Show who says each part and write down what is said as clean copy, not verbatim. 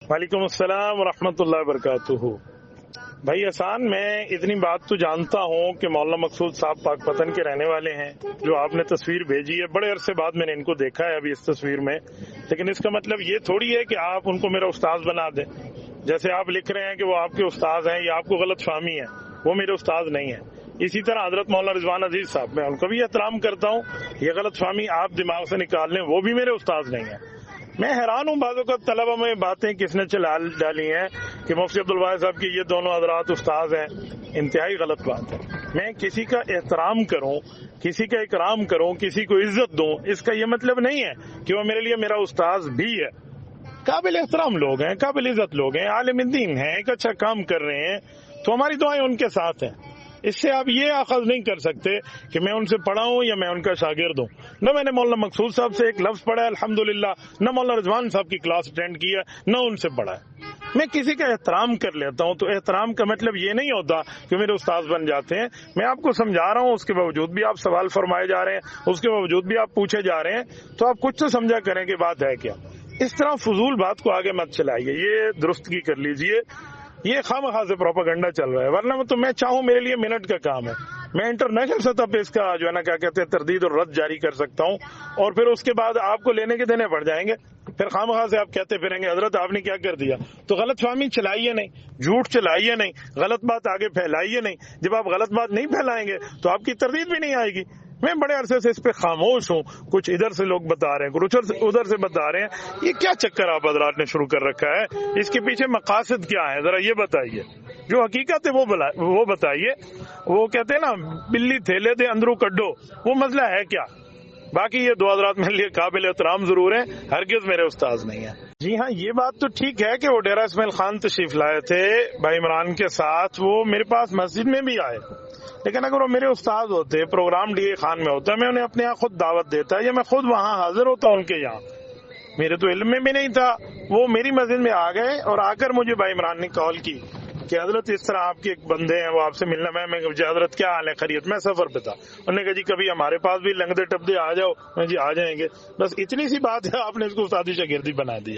Speaker 1: وعلیکم السلام ورحمۃ اللہ وبرکاتہ۔ بھائی احسان، میں اتنی بات تو جانتا ہوں کہ مولانا مقصود صاحب پاک پتن کے رہنے والے ہیں۔ جو آپ نے تصویر بھیجی ہے، بڑے عرصے بعد میں نے ان کو دیکھا ہے ابھی اس تصویر میں، لیکن اس کا مطلب یہ تھوڑی ہے کہ آپ ان کو میرا استاذ بنا دیں۔ جیسے آپ لکھ رہے ہیں کہ وہ آپ کے استاذ ہیں، یہ آپ کو غلط فہمی ہے، وہ میرے استاذ نہیں ہیں۔ اسی طرح حضرت مولانا رضوان عزیز صاحب، میں ان کو بھی احترام کرتا ہوں، یہ غلط فہمی آپ دماغ سے نکال لیں، وہ بھی میرے استاذ نہیں ہیں۔ میں حیران ہوں بعض اوقات طلبہ میں باتیں کس نے چلا ڈالی ہیں کہ مفتی عبدالواحد صاحب کی یہ دونوں حضرات استاذ ہیں۔ انتہائی غلط بات ہے۔ میں کسی کا احترام کروں، کسی کا اکرام کروں، کسی کو عزت دوں، اس کا یہ مطلب نہیں ہے کہ وہ میرے لیے میرا استاذ بھی ہے۔ قابل احترام لوگ ہیں، قابل عزت لوگ ہیں، عالم دین ہیں، ایک اچھا کام کر رہے ہیں، تو ہماری دعائیں ان کے ساتھ ہیں۔ اس سے آپ یہ اخذ نہیں کر سکتے کہ میں ان سے پڑھا ہوں یا میں ان کا شاگرد ہوں۔ نہ میں نے مولانا مقصود صاحب سے ایک لفظ پڑھا ہے الحمدللہ، نہ مولانا رضوان صاحب کی کلاس اٹینڈ کی ہے، نہ ان سے پڑھا ہے۔ میں کسی کا احترام کر لیتا ہوں تو احترام کا مطلب یہ نہیں ہوتا کہ میرے استاذ بن جاتے ہیں۔ میں آپ کو سمجھا رہا ہوں، اس کے باوجود بھی آپ سوال فرمائے جا رہے ہیں، اس کے باوجود بھی آپ پوچھے جا رہے ہیں، تو آپ کچھ تو سمجھا کریں کہ بات ہے کیا۔ اس طرح فضول بات کو آگے مت چلائیے، یہ درستگی کر لیجئے۔ یہ خواہ سے پروپیگنڈا چل رہا ہے، ورنہ تو میں چاہوں میرے لیے منٹ کا کام ہے، میں انٹرنیشنل سطح پہ اس کا جو ہے نا کیا کہتے ہیں تردید اور رد جاری کر سکتا ہوں، اور پھر اس کے بعد آپ کو لینے کے دینے پڑ جائیں گے۔ پھر خواہ سے آپ کہتے پھریں گے حضرت آپ نے کیا کر دیا۔ تو غلط فہمی چلائیے نہیں، جھوٹ چلائیے نہیں، غلط بات آگے پھیلائیے نہیں۔ جب آپ غلط بات نہیں پھیلائیں گے تو آپ کی تردید بھی نہیں آئے گی۔ میں بڑے عرصے سے اس پہ خاموش ہوں، کچھ ادھر سے لوگ بتا رہے ہیں، کچھ ادھر سے بتا رہے ہیں۔ یہ کیا چکر آپ حضرات نے شروع کر رکھا ہے؟ اس کے پیچھے مقاصد کیا ہے، ذرا یہ بتائیے۔ جو حقیقت ہے وہ بتائیے۔ وہ کہتے ہیں نا بلی تھیلے دے اندرو کڈو، وہ مسئلہ ہے کیا؟ باقی یہ دو حضرات میرے لیے قابل احترام ضرور ہیں، ہرگز میرے استاذ نہیں ہیں۔ جی ہاں، یہ بات تو ٹھیک ہے کہ وہ ڈیرہ اسماعیل خان تشریف لائے تھے بھائی عمران کے ساتھ، وہ میرے پاس مسجد میں بھی آئے، لیکن اگر وہ میرے استاد ہوتے، پروگرام ڈی اے خان میں ہوتا، میں انہیں اپنے یہاں خود دعوت دیتا یا میں خود وہاں حاضر ہوتا ان کے یہاں۔ میرے تو علم میں بھی نہیں تھا، وہ میری مسجد میں آ گئے اور آ کر مجھے بھائی عمران نے کال کی کہ حضرت اس طرح آپ کے ایک بندے ہیں، وہ آپ سے ملنا۔ میں حضرت کیا حال ہے، خیریت؟ میں سفر پہ تھا۔ انہوں نے کہا جی کبھی ہمارے پاس بھی لنگدے ٹپدے آ جاؤ۔ میں جی آ جائیں گے۔ بس اتنی سی بات ہے، آپ نے اس کو استادی شاگردی بنا دی۔